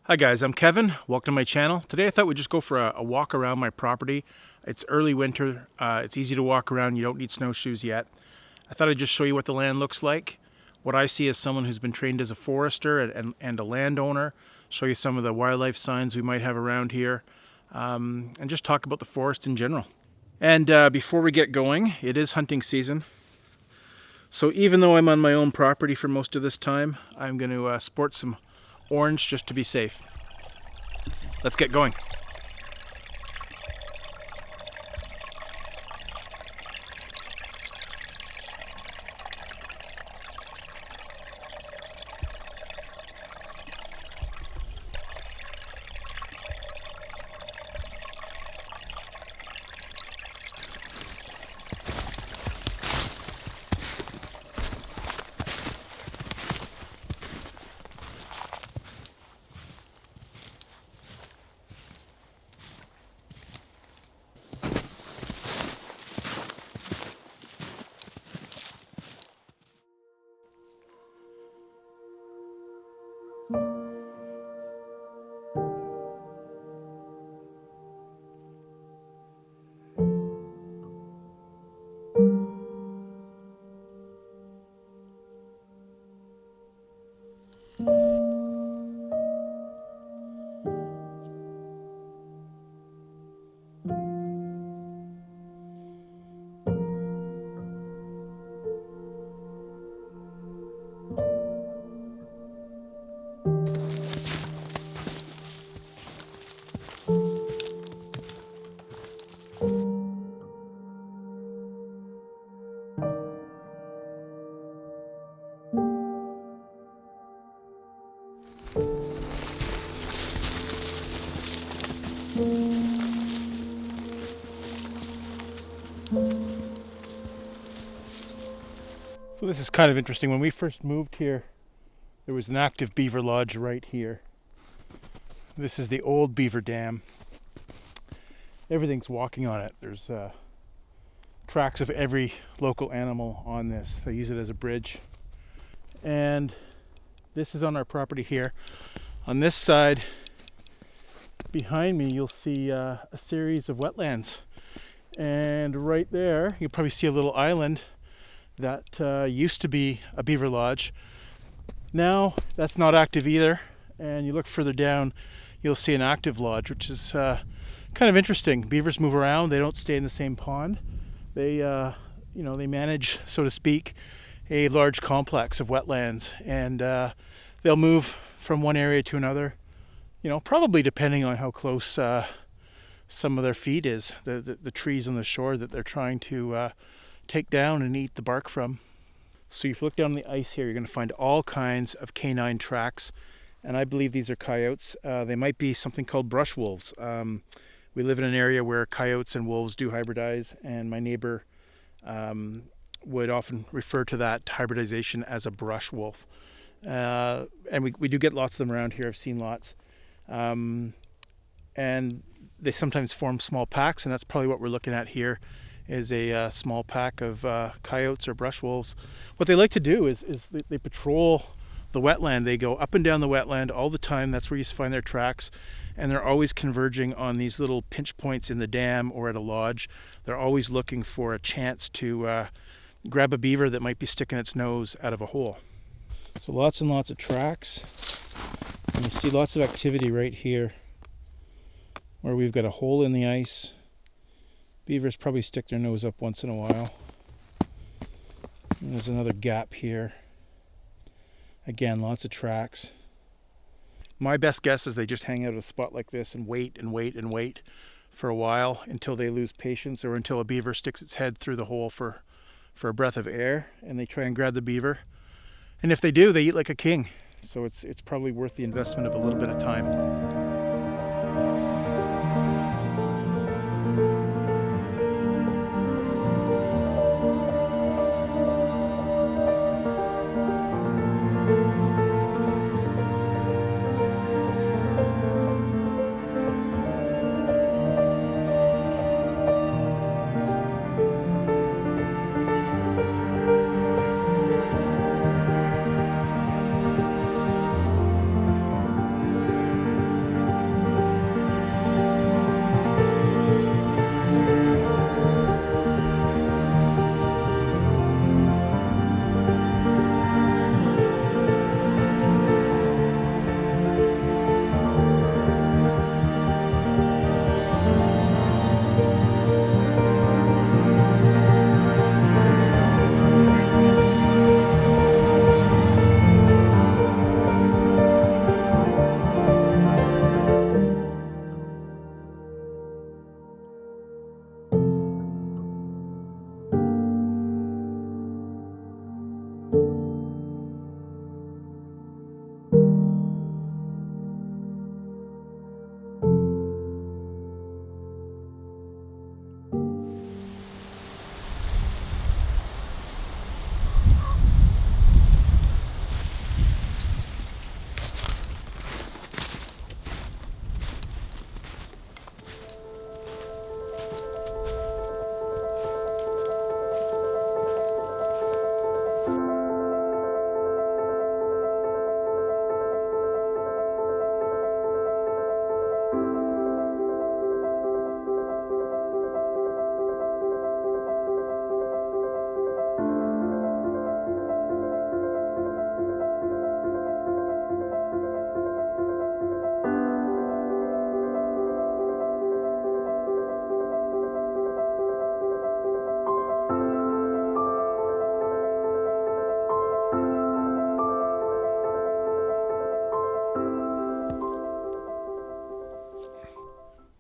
Hi guys, I'm Kevin. Welcome to my channel. Today I thought we'd just go for a walk around my property. It's early winter. It's easy to walk around. You don't need snowshoes yet. I thought I'd just show you what the land looks like. What I see as someone who's been trained as a forester and a landowner. Show you some of the wildlife signs we might have around here. And just talk about the forest in general. And before we get going, it is hunting season. So even though I'm on my own property for most of this time, I'm going to sport some orange just to be safe. Let's get going. So this is kind of interesting. When we first moved here, there was an active beaver lodge right here. This is the old beaver dam. Everything's walking on it. There's tracks of every local animal on this. They use it as a bridge. And this is on our property here. On this side, behind me, you'll see a series of wetlands. And right there, you'll probably see a little island that used to be a beaver lodge. Now that's not active either, and you look further down, you'll see an active lodge, which is kind of interesting. Beavers move around; they don't stay in the same pond. They, they manage, so to speak, a large complex of wetlands, and they'll move from one area to another. Probably depending on how close some of their feed is, the trees on the shore that they're trying to take down and eat the bark from. So if you look down the ice here, you're going to find all kinds of canine tracks, and I believe these are coyotes. They might be something called brush wolves. We live in an area where coyotes and wolves do hybridize, and my neighbor would often refer to that hybridization as a brush wolf. And we do get lots of them around here. I've seen lots. And they sometimes form small packs, and that's probably what we're looking at here, is a small pack of coyotes or brush wolves. What they like to do is they patrol the wetland. They go up and down the wetland all the time. That's where you find their tracks, and they're always converging on these little pinch points in the dam or at a lodge. They're always looking for a chance to grab a beaver that might be sticking its nose out of a hole. So lots and lots of tracks, and you see lots of activity right here where we've got a hole in the ice. Beavers probably stick their nose up once in a while. And there's another gap here. Again, lots of tracks. My best guess is they just hang out at a spot like this and wait and wait and wait for a while until they lose patience, or until a beaver sticks its head through the hole for a breath of air, and they try and grab the beaver. And if they do, they eat like a king. So it's probably worth the investment of a little bit of time.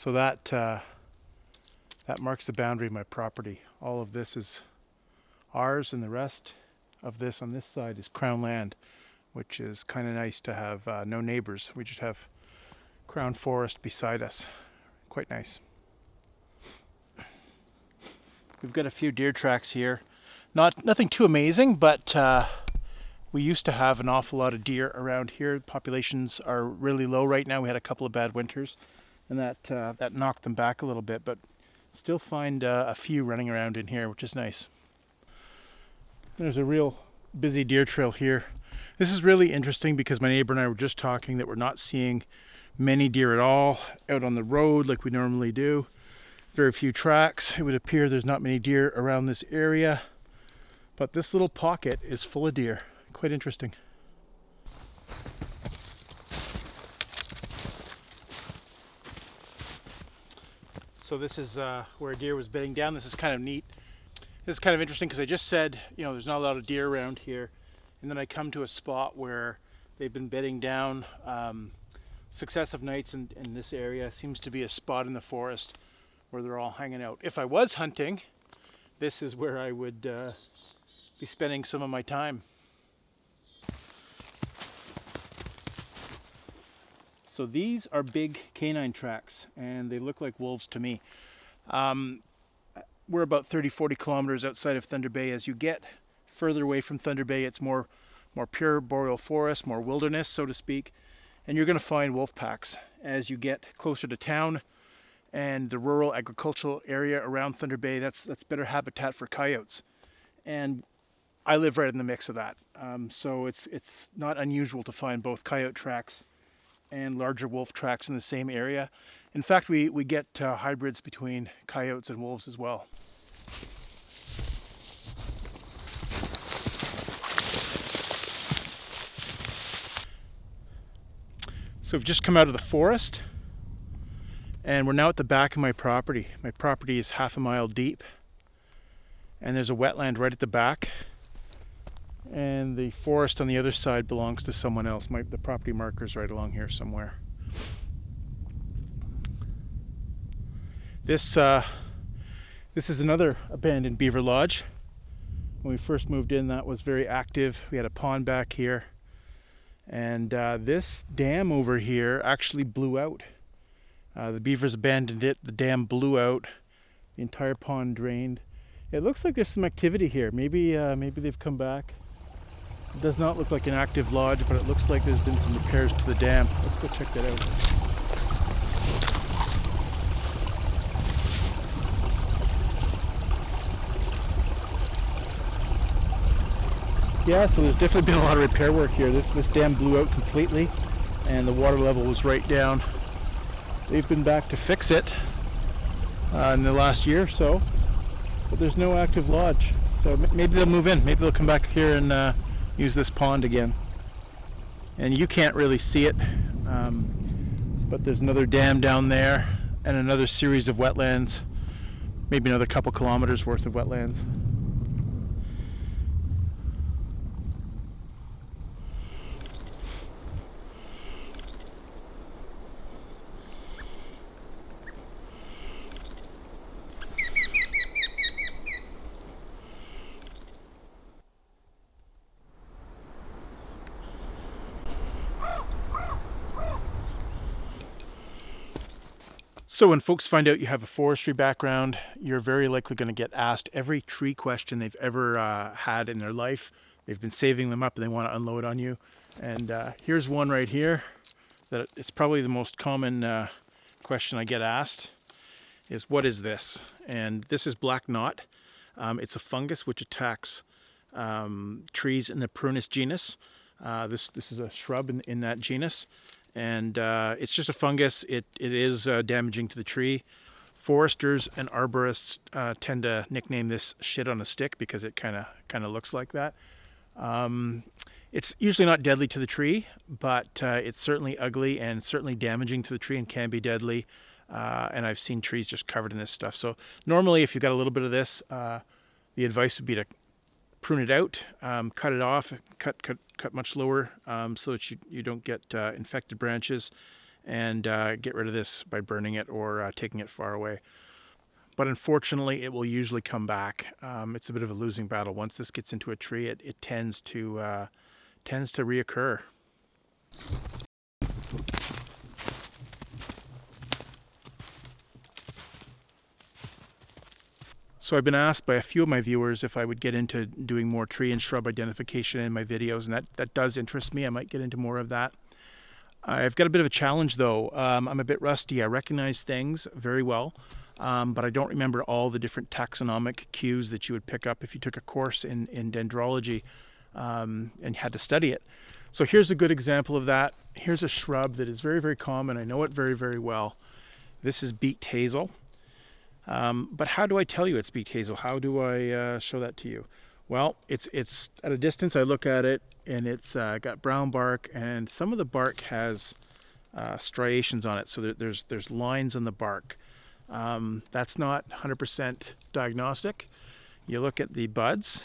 So that marks the boundary of my property. All of this is ours, and the rest of this on this side is Crown land, which is kind of nice to have no neighbors. We just have Crown forest beside us. Quite nice. We've got a few deer tracks here. Nothing too amazing, but we used to have an awful lot of deer around here. Populations are really low right now. We had a couple of bad winters, and that knocked them back a little bit, but still find a few running around in here, which is nice. There's a real busy deer trail here. This is really interesting because my neighbor and I were just talking that we're not seeing many deer at all out on the road like we normally do. Very few tracks. It would appear there's not many deer around this area, but this little pocket is full of deer. Quite interesting. So this is where a deer was bedding down. This is kind of neat. This is kind of interesting because I just said, there's not a lot of deer around here, and then I come to a spot where they've been bedding down successive nights in this area. Seems to be a spot in the forest where they're all hanging out. If I was hunting, this is where I would be spending some of my time. So these are big canine tracks, and they look like wolves to me. We're about 30-40 kilometers outside of Thunder Bay. As you get further away from Thunder Bay, it's more pure boreal forest, more wilderness, so to speak, and you're going to find wolf packs. As you get closer to town and the rural agricultural area around Thunder Bay, that's better habitat for coyotes, and I live right in the mix of that. So it's not unusual to find both coyote tracks and larger wolf tracks in the same area. In fact, we get hybrids between coyotes and wolves as well. So we've just come out of the forest, and we're now at the back of my property. My property is half a mile deep, and there's a wetland right at the back, and the forest on the other side belongs to someone else. The property marker's right along here somewhere. This is another abandoned beaver lodge. When we first moved in, that was very active. We had a pond back here, and this dam over here actually blew out. The beavers abandoned it, the dam blew out, the entire pond drained. It looks like there's some activity here. Maybe they've come back. It does not look like an active lodge, but it looks like there's been some repairs to the dam. Let's go check that out. Yeah, so there's definitely been a lot of repair work here. This dam blew out completely, and the water level was right down. They've been back to fix it in the last year or so, but there's no active lodge. So maybe they'll move in. Maybe they'll come back here and use this pond again. And you can't really see it, but there's another dam down there and another series of wetlands, maybe another couple kilometers worth of wetlands. So when folks find out you have a forestry background, you're very likely going to get asked every tree question they've ever had in their life. They've been saving them up and they want to unload on you. And here's one right here that it's probably the most common question I get asked is, what is this? And this is black knot. It's a fungus which attacks trees in the Prunus genus. This is a shrub in that genus. And it's just a fungus. It is damaging to the tree. Foresters and arborists tend to nickname this shit on a stick because it kind of looks like that. It's usually not deadly to the tree, but it's certainly ugly and certainly damaging to the tree and can be deadly. And I've seen trees just covered in this stuff. So normally if you've got a little bit of this, the advice would be to prune it out, cut it off, cut much lower so that you don't get infected branches, and get rid of this by burning it or taking it far away. But unfortunately, it will usually come back. It's a bit of a losing battle. Once this gets into a tree, it tends to reoccur. So I've been asked by a few of my viewers if I would get into doing more tree and shrub identification in my videos, and that does interest me. I might get into more of that. I've got a bit of a challenge though. I'm a bit rusty. I recognize things very well, but I don't remember all the different taxonomic cues that you would pick up if you took a course in dendrology and had to study it. So here's a good example of that. Here's a shrub that is very, very common. I know it very, very well. This is beaked hazel. But how do I tell you it's beaked hazel? How do I show that to you? Well, it's at a distance. I look at it, and it's got brown bark, and some of the bark has striations on it. So there's lines on the bark. That's not 100% diagnostic. You look at the buds.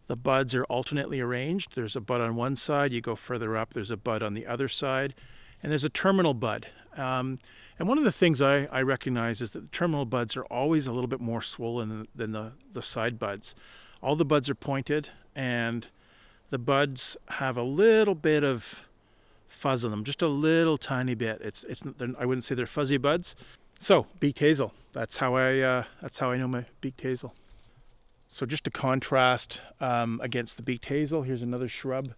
The buds are alternately arranged. There's a bud on one side. You go further up, there's a bud on the other side, and there's a terminal bud. And one of the things I recognize is that the terminal buds are always a little bit more swollen than the side buds. All the buds are pointed, and the buds have a little bit of fuzz on them, just a little tiny bit. I wouldn't say they're fuzzy buds. So beaked hazel. That's how I know my beaked hazel. So just to contrast against the beaked hazel, here's another shrub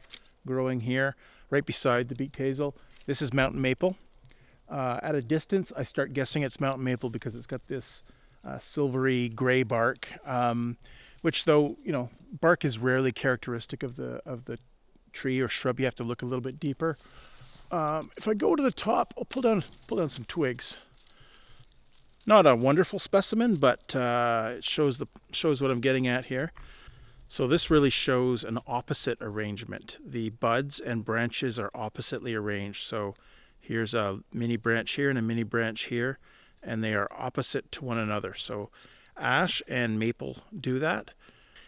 growing here right beside the beaked hazel. This is mountain maple. At a distance, I start guessing it's mountain maple because it's got this silvery gray bark, which, though, bark is rarely characteristic of the tree or shrub. You have to look a little bit deeper. If I go to the top, I'll pull down some twigs. Not a wonderful specimen, but it shows what I'm getting at here. So this really shows an opposite arrangement. The buds and branches are oppositely arranged. So here's a mini branch here and a mini branch here, and they are opposite to one another. So ash and maple do that.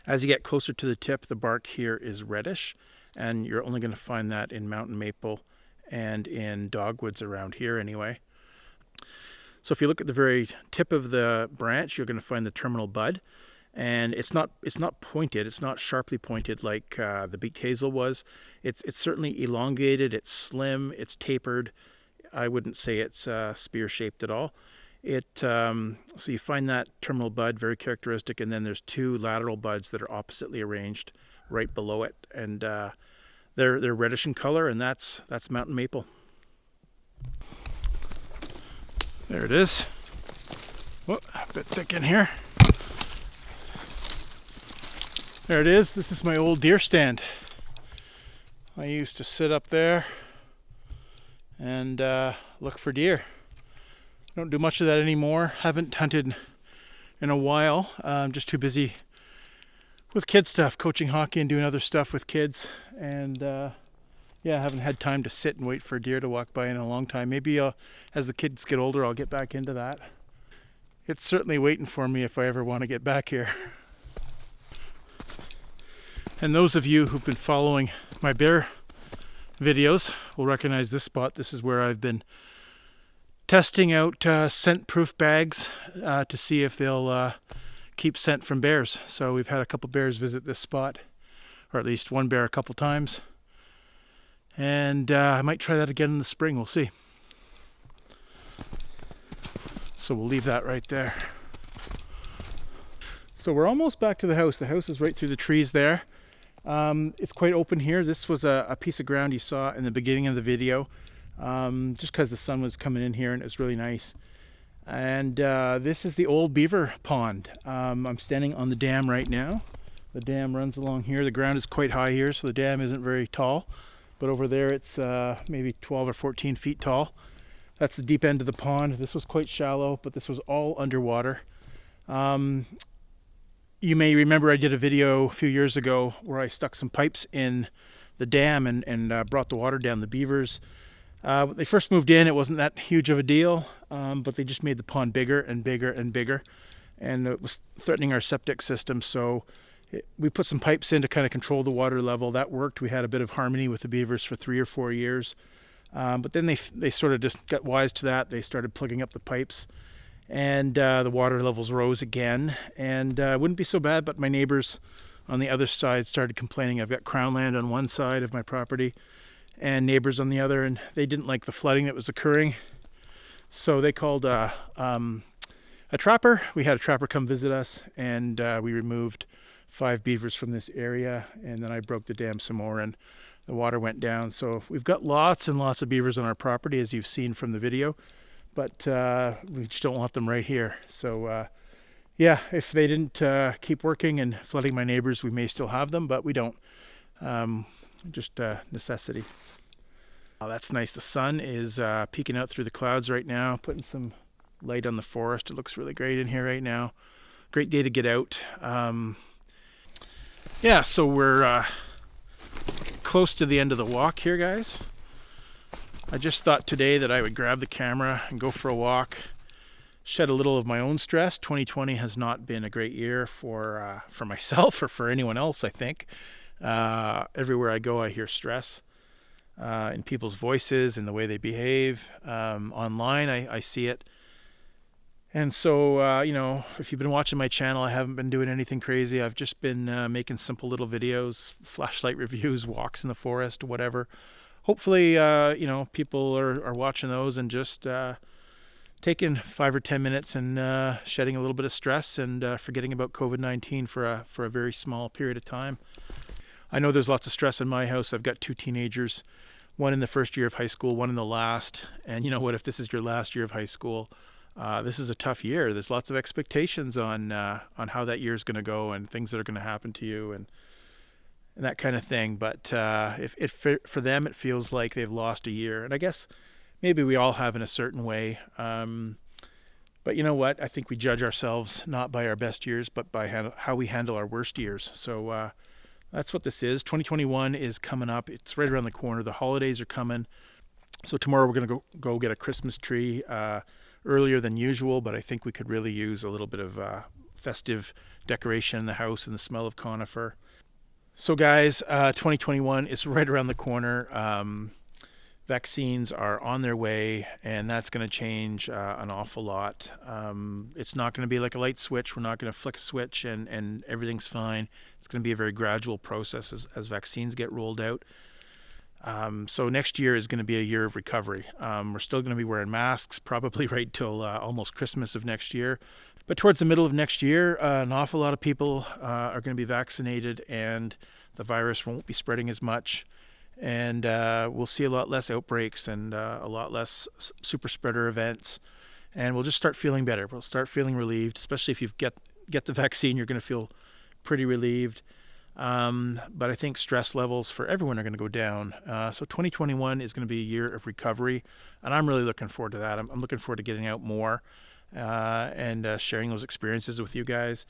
As you get closer to the tip, the bark here is reddish, and you're only going to find that in mountain maple and in dogwoods around here anyway. So if you look at the very tip of the branch, you're going to find the terminal bud, and it's not pointed. It's not sharply pointed like the beaked hazel was. It's certainly elongated. It's slim. It's tapered. I wouldn't say it's spear shaped at all. So you find that terminal bud very characteristic, and then there's two lateral buds that are oppositely arranged right below it, and they're reddish in color, and that's mountain maple. There it is. Whoa, a bit thick in here. There it is. This is my old deer stand. I used to sit up there and look for deer. Don't do much of that anymore. Haven't hunted in a while. I'm just too busy with kid stuff, coaching hockey and doing other stuff with kids. And I haven't had time to sit and wait for a deer to walk by in a long time. Maybe as the kids get older, I'll get back into that. It's certainly waiting for me if I ever want to get back here. And those of you who've been following my bear videos will recognize this spot. This is where I've been testing out scent-proof bags to see if they'll keep scent from bears. So we've had a couple bears visit this spot, or at least one bear a couple times. And I might try that again in the spring. We'll see. So we'll leave that right there. So we're almost back to the house. The house is right through the trees there. It's quite open here. This was a piece of ground you saw in the beginning of the video, just because the sun was coming in here and it was really nice. And this is the old beaver pond. I'm standing on the dam right now. The dam runs along here. The ground is quite high here, so the dam isn't very tall. But over there it's maybe 12 or 14 feet tall. That's the deep end of the pond. This was quite shallow, but this was all underwater. You may remember I did a video a few years ago where I stuck some pipes in the dam and brought the water down. The beavers, when they first moved in, it wasn't that huge of a deal, but they just made the pond bigger and bigger and bigger, and it was threatening our septic system. So we put some pipes in to kind of control the water level. That worked. We had a bit of harmony with the beavers for 3 or 4 years. But then they sort of just got wise to that. They started plugging up the pipes, and the water levels rose again. And it wouldn't be so bad, but my neighbors on the other side started complaining. I've got crown land on one side of my property and neighbors on the other, and they didn't like the flooding that was occurring. So they called a trapper. We had a trapper come visit us, and we removed 5 beavers from this area, and then I broke the dam some more, and the water went down. So we've got lots and lots of beavers on our property, as you've seen from the video, but we just don't want them right here. So yeah, if they didn't keep working and flooding my neighbors, we may still have them, but we don't. Just necessity. Oh, that's nice. The sun is peeking out through the clouds right now, putting some light on the forest. It looks really great in here right now. Great day to get out. Yeah, so we're close to the end of the walk here, guys. I just thought today that I would grab the camera and go for a walk, shed a little of my own stress. 2020 has not been a great year for myself or for anyone else, I think. Everywhere I go, I hear stress in people's voices and the way they behave. Online, I see it. And so, you know, if you've been watching my channel, I haven't been doing anything crazy. I've just been making simple little videos, flashlight reviews, walks in the forest, whatever. Hopefully, you know, people are watching those and just taking 5 or 10 minutes and shedding a little bit of stress and forgetting about COVID-19 for a very small period of time. I know there's lots of stress in my house. I've got 2 teenagers, one in the first year of high school, one in the last. And you know what, if this is your last year of high school, this is a tough year. There's lots of expectations on how that year is going to go and things that are going to happen to you and that kind of thing. But if for them, it feels like they've lost a year. And I guess maybe we all have in a certain way. But you know what? I think we judge ourselves not by our best years, but by how we handle our worst years. So that's what this is. 2021 is coming up. It's right around the corner. The holidays are coming. So tomorrow we're going to go get a Christmas tree earlier than usual, but I think we could really use a little bit of festive decoration in the house and the smell of conifer. So guys, 2021 is right around the corner. Vaccines are on their way, and that's going to change an awful lot. It's not going to be like a light switch. We're not going to flick a switch and everything's fine. It's going to be a very gradual process as vaccines get rolled out. So next year is going to be a year of recovery. We're still going to be wearing masks probably right till almost Christmas of next year. But towards the middle of next year, an awful lot of people are going to be vaccinated, and the virus won't be spreading as much. And we'll see a lot less outbreaks and a lot less super spreader events. And we'll just start feeling better. We'll start feeling relieved, especially if you get the vaccine. You're going to feel pretty relieved. But I think stress levels for everyone are going to go down. So 2021 is going to be a year of recovery, and I'm really looking forward to that. I'm looking forward to getting out more and sharing those experiences with you guys.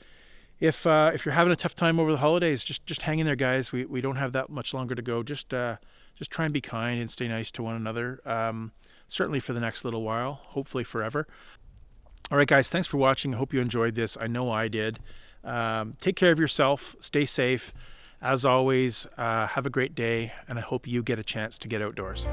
If you're having a tough time over the holidays, just hang in there, guys. We don't have that much longer to go. Just try and be kind and stay nice to one another. Certainly for the next little while, hopefully forever. All right, guys, thanks for watching. I hope you enjoyed this. I know I did. Take care of yourself. Stay safe. As always, have a great day, and I hope you get a chance to get outdoors.